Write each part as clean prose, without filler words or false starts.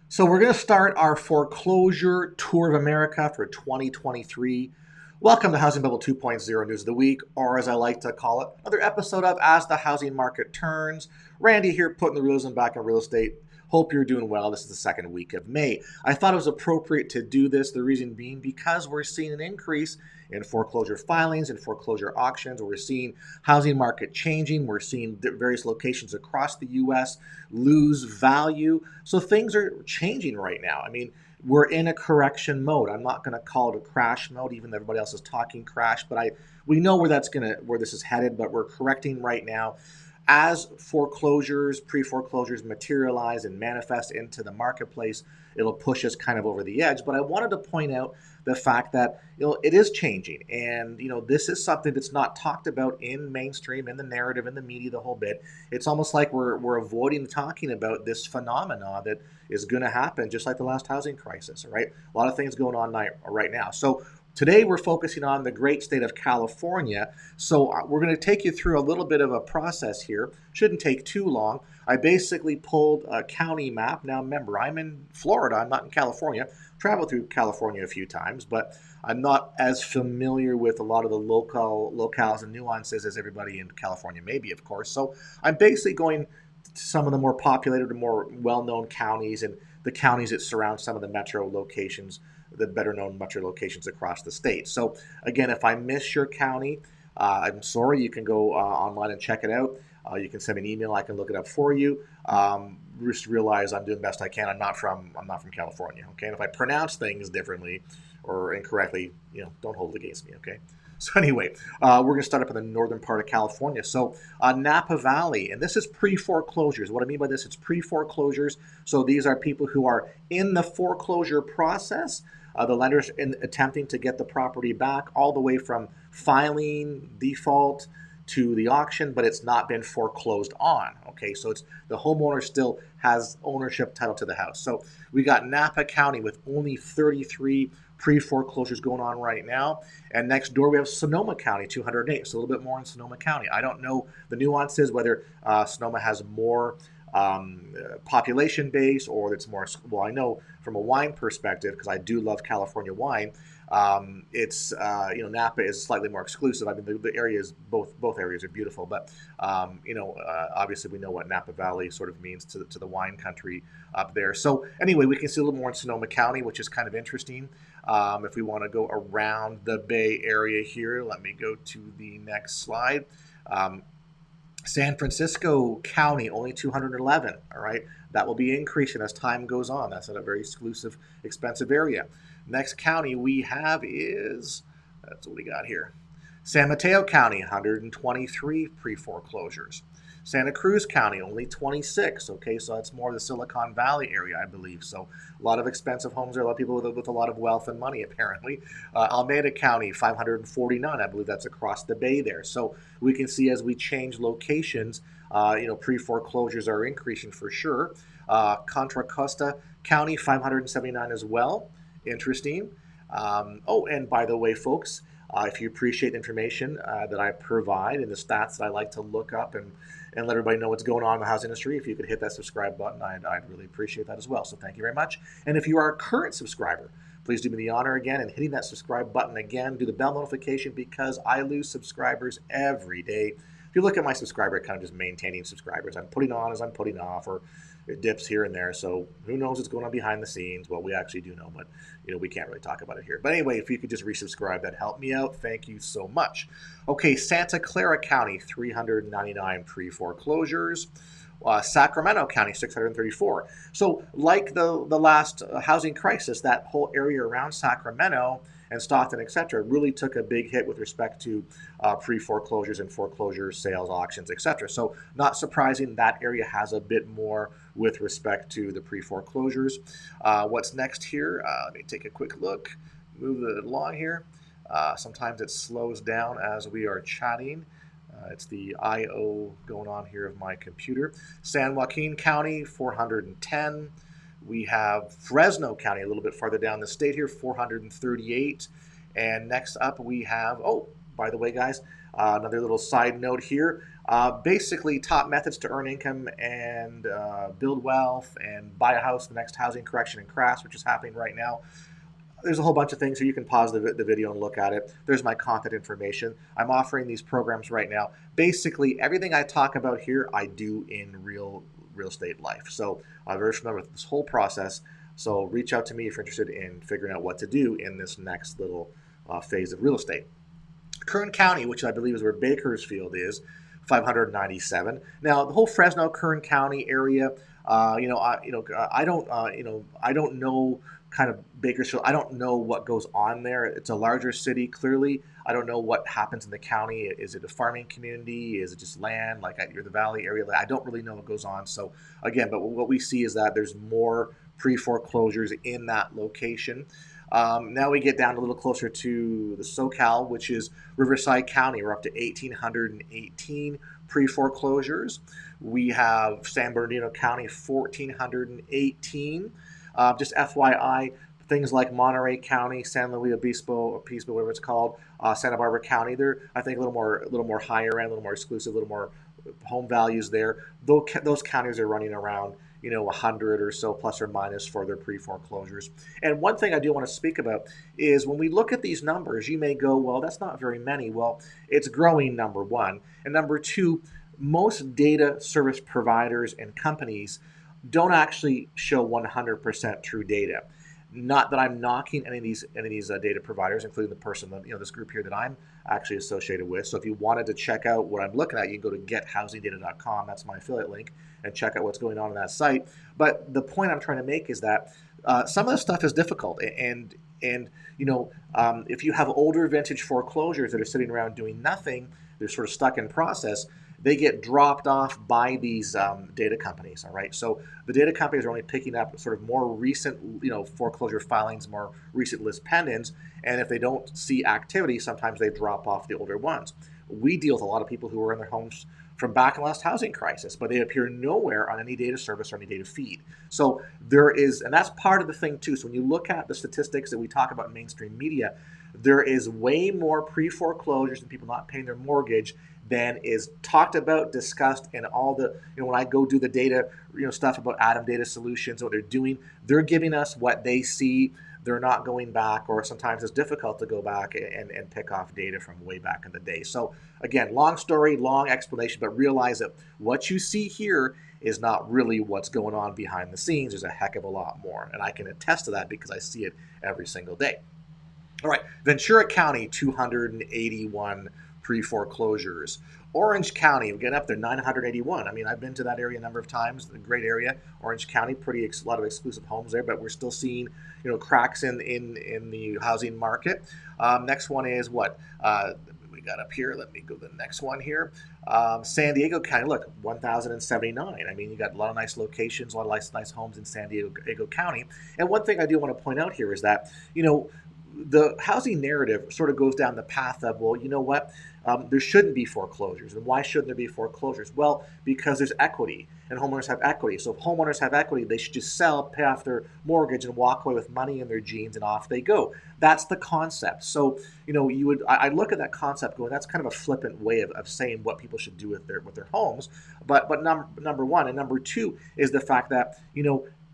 So we're going to start our foreclosure tour of America for 2023. Welcome to Housing Bubble 2.0 News of the Week, or as I like to call it, another episode of As the Housing Market Turns. Randy here putting the realism back in real estate. Hope you're doing well. This is the second week of May. I thought it was appropriate to do this, the reason being because we're seeing an increase in foreclosure filings and foreclosure auctions. We're seeing housing market changing. We're seeing various locations across the U.S. lose value. So things are changing right now. I mean, we're in a correction mode. I'm not going to call it a crash mode, even though everybody else is talking crash. But we know where this is headed. But we're correcting right now. As foreclosures, pre-foreclosures materialize and manifest into the marketplace, it'll push us kind of over the edge. But I wanted to point out the fact that it is changing, and this is something that's not talked about in mainstream, in the narrative, in the media, the whole bit. It's almost like we're avoiding talking about this phenomena that is going to happen, just like the last housing crisis. Right, a lot of things going on right now. So today we're focusing on the great state of California. So we're going to take you through a little bit of a process here. Shouldn't take too long. I basically pulled a county map. Now remember, I'm in Florida. I'm not in California. Traveled through California a few times, but I'm not as familiar with a lot of the locales and nuances as everybody in California may be, of course. So I'm basically going to some of the more populated and more well-known counties and the counties that surround some of the metro locations, the better known metro locations across the state. So again, if I miss your county, I'm sorry. You can go online and check it out. You can send me an email. I can look it up for you. Just realize I'm doing the best I can. I'm not from California. Okay, and if I pronounce things differently or incorrectly, don't hold it against me. Okay. So anyway, we're going to start up in the northern part of California. So Napa Valley, and this is pre-foreclosures. What I mean by this, it's pre-foreclosures. So these are people who are in the foreclosure process. The lenders attempting to get the property back, all the way from filing, default, to the auction, but it's not been foreclosed on. Okay, so it's the homeowner still has ownership title to the house. So we got Napa County with only 33 pre-foreclosures going on right now. And next door we have Sonoma County, 208. So a little bit more in Sonoma County. I don't know the nuances, whether Sonoma has more population base or it's more, well, I know from a wine perspective, because I do love California wine, it's Napa is slightly more exclusive. I mean, the areas, both areas are beautiful, but obviously we know what Napa Valley sort of means to the wine country up there. So anyway, we can see a little more in Sonoma County, which is kind of interesting. If we want to go around the Bay Area here, let me go to the next slide. San Francisco County, only 211. All right, that will be increasing as time goes on. That's a very exclusive, expensive area. Next county we have that's what we got here. San Mateo County, 123 pre-foreclosures. Santa Cruz County, only 26. Okay, so that's more the Silicon Valley area, I believe. So a lot of expensive homes there, a lot of people with a lot of wealth and money, apparently. Alameda County, 549. I believe that's across the bay there. So we can see as we change locations, pre-foreclosures are increasing for sure. Contra Costa County, 579 as well. Interesting. And by the way, folks, if you appreciate the information that I provide and the stats that I like to look up and let everybody know what's going on in the housing industry, if you could hit that subscribe button, I'd really appreciate that as well. So thank you very much. And if you are a current subscriber, please do me the honor again and hitting that subscribe button again. Do the bell notification because I lose subscribers every day. If you look at my subscriber account, just maintaining subscribers. I'm putting on as I'm putting off, or it dips here and there. So who knows what's going on behind the scenes? Well, we actually do know, but we can't really talk about it here. But anyway, if you could just resubscribe, that'd help me out. Thank you so much. Okay, Santa Clara County, 399 pre-foreclosures. Sacramento County, 634. So like the last housing crisis, that whole area around Sacramento and Stockton, etc., really took a big hit with respect to pre-foreclosures and foreclosure sales, auctions, etc. So not surprising that area has a bit more with respect to the pre-foreclosures. What's next here? Let me take a quick look. Move it along here. Sometimes it slows down as we are chatting. It's the I/O going on here of my computer. San Joaquin County, 410. We have Fresno County, a little bit farther down the state here, 438. And next up we have, by the way, guys, another little side note here. Basically, top methods to earn income and build wealth and buy a house, the next housing correction and crash, which is happening right now. There's a whole bunch of things, so you can pause the video and look at it. There's my contact information. I'm offering these programs right now. Basically, everything I talk about here, I do in real estate life. So I'm very familiar with this whole process. So reach out to me if you're interested in figuring out what to do in this next little phase of real estate. Kern County, which I believe is where Bakersfield is, 597. Now, the whole Fresno, Kern County area, I don't know kind of Bakersfield. I don't know what goes on there. It's a larger city, clearly. I don't know what happens in the county. Is it a farming community? Is it just land, like at the Valley area? I don't really know what goes on. So again, but what we see is that there's more pre-foreclosures in that location. Now we get down a little closer to the SoCal, which is Riverside County. We're up to 1,818 pre-foreclosures. We have San Bernardino County, 1,418. Just FYI, things like Monterey County, San Luis Obispo, whatever it's called, Santa Barbara County, they're, I think, a little more higher end, a little more exclusive, a little more home values there. Those counties are running around 100 or so plus or minus for their pre-foreclosures. And one thing I do want to speak about is when we look at these numbers, you may go, well, that's not very many. Well, it's growing, number one. And number two, most data service providers and companies don't actually show 100% true data. Not that I'm knocking any of these data providers, including the person that, this group here that I'm actually associated with. So if you wanted to check out what I'm looking at, you can go to gethousingdata.com. That's my affiliate link, and check out what's going on that site. But the point I'm trying to make is that some of the stuff is difficult, and if you have older vintage foreclosures that are sitting around doing nothing, they're sort of stuck in process. They get dropped off by these data companies, all right? So the data companies are only picking up sort of more recent, foreclosure filings, more recent list pendants, and if they don't see activity, sometimes they drop off the older ones. We deal with a lot of people who are in their homes from back in the last housing crisis, but they appear nowhere on any data service or any data feed. So there is, and that's part of the thing too. So when you look at the statistics that we talk about in mainstream media, there is way more pre-foreclosures and people not paying their mortgage than is talked about, discussed, and all the, when I go do the data, stuff about Adam Data Solutions, what they're doing, they're giving us what they see. They're not going back, or sometimes it's difficult to go back and pick off data from way back in the day. So again, long story, long explanation, but realize that what you see here is not really what's going on behind the scenes. There's a heck of a lot more, and I can attest to that because I see it every single day. All right, Ventura County, 281 pre-foreclosures. Orange County, we're getting up there, 981. I mean, I've been to that area a number of times. A great area. Orange County, a lot of exclusive homes there, but we're still seeing, cracks in the housing market. Next one is what we got up here. Let me go to the next one here. San Diego County, look, 1,079. I mean, you got a lot of nice locations, a lot of nice homes in San Diego County. And one thing I do want to point out here is that, the housing narrative sort of goes down the path of, well, you know what, there shouldn't be foreclosures. And why shouldn't there be foreclosures? Well, because there's equity and homeowners have equity. So if homeowners have equity, they should just sell, pay off their mortgage, and walk away with money in their jeans, and off they go. That's the concept. So, I look at that concept going, that's kind of a flippant way of saying what people should do with their homes. But number one, and number two is the fact that,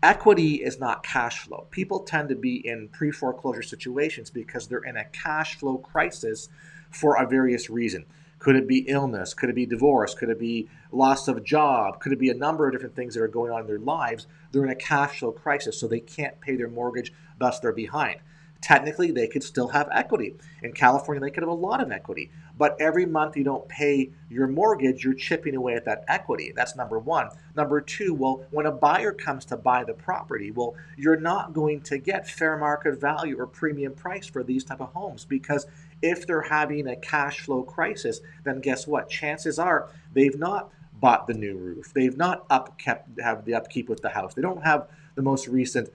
equity is not cash flow. People tend to be in pre-foreclosure situations because they're in a cash flow crisis for a various reason. Could it be illness? Could it be divorce? Could it be loss of job? Could it be a number of different things that are going on in their lives? They're in a cash flow crisis, so they can't pay their mortgage, thus they're behind. Technically, they could still have equity. In California, they could have a lot of equity. But every month you don't pay your mortgage, you're chipping away at that equity. That's number one. Number two, well, when a buyer comes to buy the property, well, you're not going to get fair market value or premium price for these type of homes, because if they're having a cash flow crisis, then guess what? Chances are they've not bought the new roof. They've not have the upkeep with the house. They don't have the most recent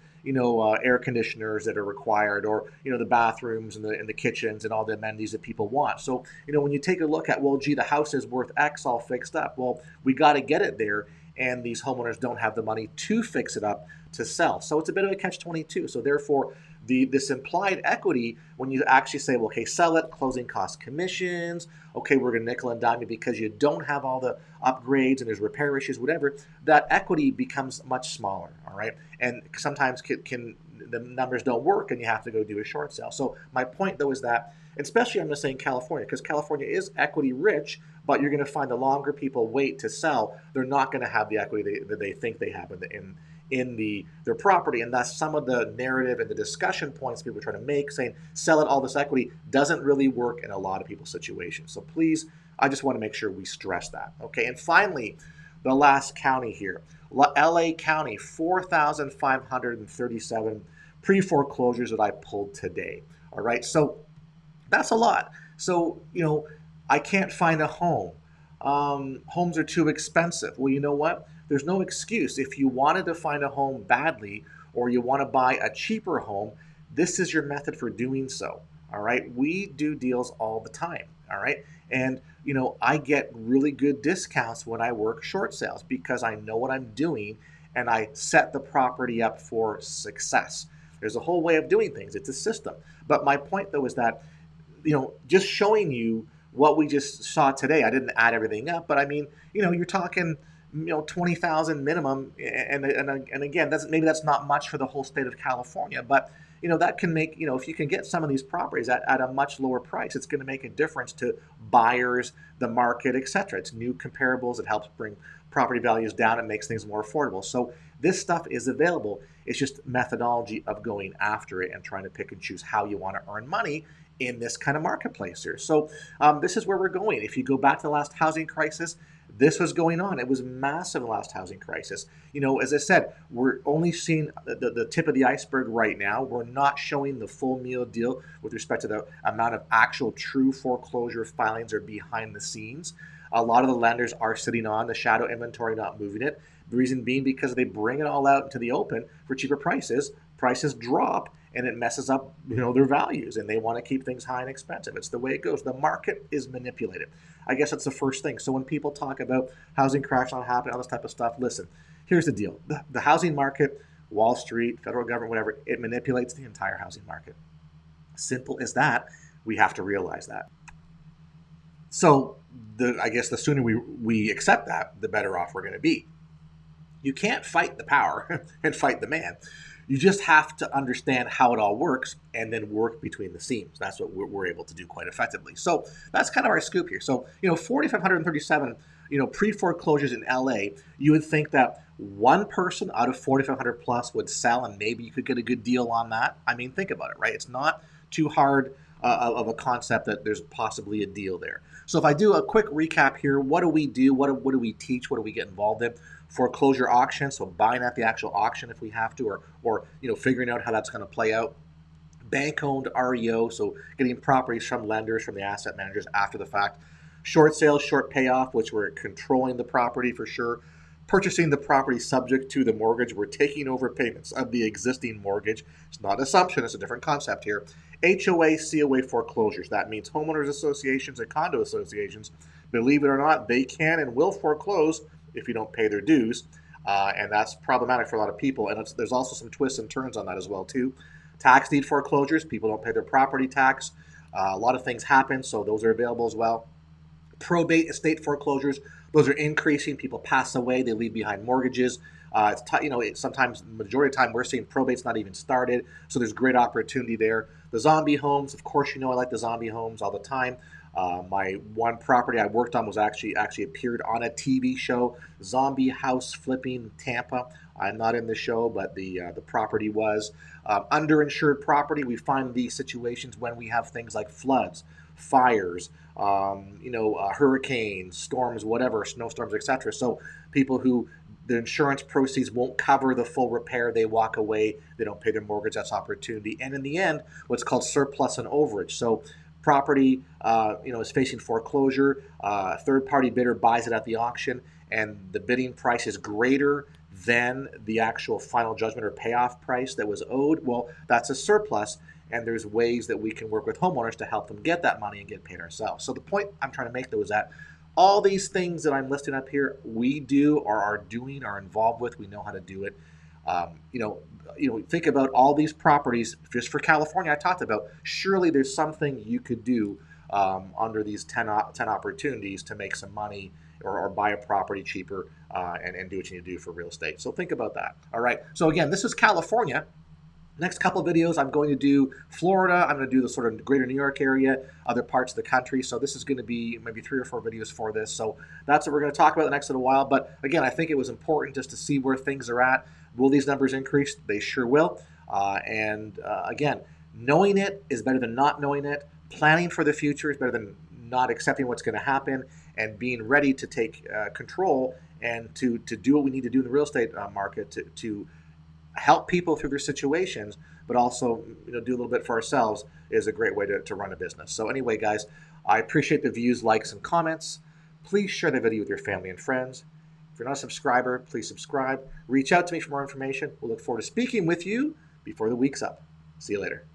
air conditioners that are required, or the bathrooms and the kitchens and all the amenities that people want. So when you take a look at, well, gee, the house is worth X, all fixed up. Well, we got to get it there, and these homeowners don't have the money to fix it up to sell. So it's a bit of a catch-22. So therefore, this implied equity, when you actually say, well, okay, sell it, closing cost commissions, okay, we're going to nickel and dime you because you don't have all the upgrades and there's repair issues, whatever, that equity becomes much smaller, all right? And sometimes the numbers don't work and you have to go do a short sale. So my point, though, is that, especially I'm just saying California, because California is equity rich, but you're going to find the longer people wait to sell, they're not going to have the equity that they think they have in their property. And that's some of the narrative and the discussion points people are trying to make, saying sell it, all this equity doesn't really work in a lot of people's situations. So please, I just want to make sure we stress that. Okay, and finally, the last county here, LA County, 4,537 pre-foreclosures that I pulled today. All right, so that's a lot. So, I can't find a home. Homes are too expensive. Well, you know what? There's no excuse. If you wanted to find a home badly or you want to buy a cheaper home, this is your method for doing so. All right. We do deals all the time. All right. And, I get really good discounts when I work short sales because I know what I'm doing and I set the property up for success. There's a whole way of doing things. It's a system. But my point, though, is that, just showing you what we just saw today. I didn't add everything up, but I mean, you're talking, 20,000 minimum, and again, maybe that's not much for the whole state of California, but that can make, if you can get some of these properties at a much lower price, it's going to make a difference to buyers, the market, etc. It's new comparables. It helps bring property values down. It makes things more affordable. So this stuff is available. It's just methodology of going after it and trying to pick and choose how you want to earn money in this kind of marketplace here. So this is where we're going. If you go back to the last housing crisis, this was going on. It was massive in the last housing crisis. As I said, we're only seeing the tip of the iceberg right now. We're not showing the full meal deal with respect to the amount of actual true foreclosure filings are behind the scenes. A lot of the lenders are sitting on the shadow inventory, not moving it. The reason being because they bring it all out into the open for cheaper prices. Prices drop and it messes up, their values, and they want to keep things high and expensive. It's the way it goes. The market is manipulated. I guess that's the first thing. So when people talk about housing crash not happening, all this type of stuff, listen, here's the deal. The housing market, Wall Street, federal government, whatever, it manipulates the entire housing market. Simple as that. We have to realize that. So I guess the sooner we accept that, the better off we're going to be. You can't fight the power and fight the man. You just have to understand how it all works and then work between the seams. That's what we're able to do quite effectively. So that's kind of our scoop here. So, 4,537, pre-foreclosures in LA, you would think that one person out of 4,500 plus would sell and maybe you could get a good deal on that. I mean, think about it, right? It's not too hard of a concept that there's possibly a deal there. So if I do a quick recap here, what do we do? What do we teach? What do we get involved in? Foreclosure auction, so buying at the actual auction if we have to, or figuring out how that's going to play out. Bank-owned REO, so getting properties from lenders, from the asset managers after the fact. Short sales, short payoff, which we're controlling the property for sure. Purchasing the property subject to the mortgage, we're taking over payments of the existing mortgage. It's not assumption, it's a different concept here. HOA, COA foreclosures, that means homeowners associations and condo associations, believe it or not, they can and will foreclose if you don't pay their dues, and that's problematic for a lot of people. And there's also some twists and turns on that as well too. Tax deed foreclosures, people don't pay their property tax. A lot of things happen, so those are available as well. Probate estate foreclosures, those are increasing. People pass away, they leave behind mortgages. Sometimes, majority of the time, we're seeing probates not even started, so there's great opportunity there. The zombie homes, of course, I like the zombie homes all the time. My one property I worked on was actually appeared on a TV show, Zombie House Flipping Tampa. I'm not in the show, but the property was. Underinsured property, we find these situations when we have things like floods, fires, hurricanes, storms, whatever, snowstorms, etc. So people who the insurance proceeds won't cover the full repair, they walk away, they don't pay their mortgage, that's opportunity. And in the end, what's called surplus and overage. So property, is facing foreclosure. Third-party bidder buys it at the auction, and the bidding price is greater than the actual final judgment or payoff price that was owed. Well, that's a surplus, and there's ways that we can work with homeowners to help them get that money and get paid ourselves. So the point I'm trying to make, though, is that all these things that I'm listing up here, we do or are doing, are involved with. We know how to do it. Think about all these properties just for California I talked about. Surely there's something you could do under these 10 opportunities to make some money or buy a property cheaper and do what you need to do for real estate. So think about that. All right. So again, this is California. Next couple of videos, I'm going to do Florida. I'm going to do the sort of greater New York area, other parts of the country. So this is going to be maybe 3 or 4 videos for this. So that's what we're going to talk about the next little while. But again, I think it was important just to see where things are at. Will these numbers increase? They sure will. Again, knowing it is better than not knowing it. Planning for the future is better than not accepting what's going to happen, and being ready to take control and to do what we need to do in the real estate market to help people through their situations, but also do a little bit for ourselves is a great way to run a business. So anyway, guys, I appreciate the views, likes, and comments. Please share the video with your family and friends. If you're not a subscriber, please subscribe. Reach out to me for more information. We'll look forward to speaking with you before the week's up. See you later.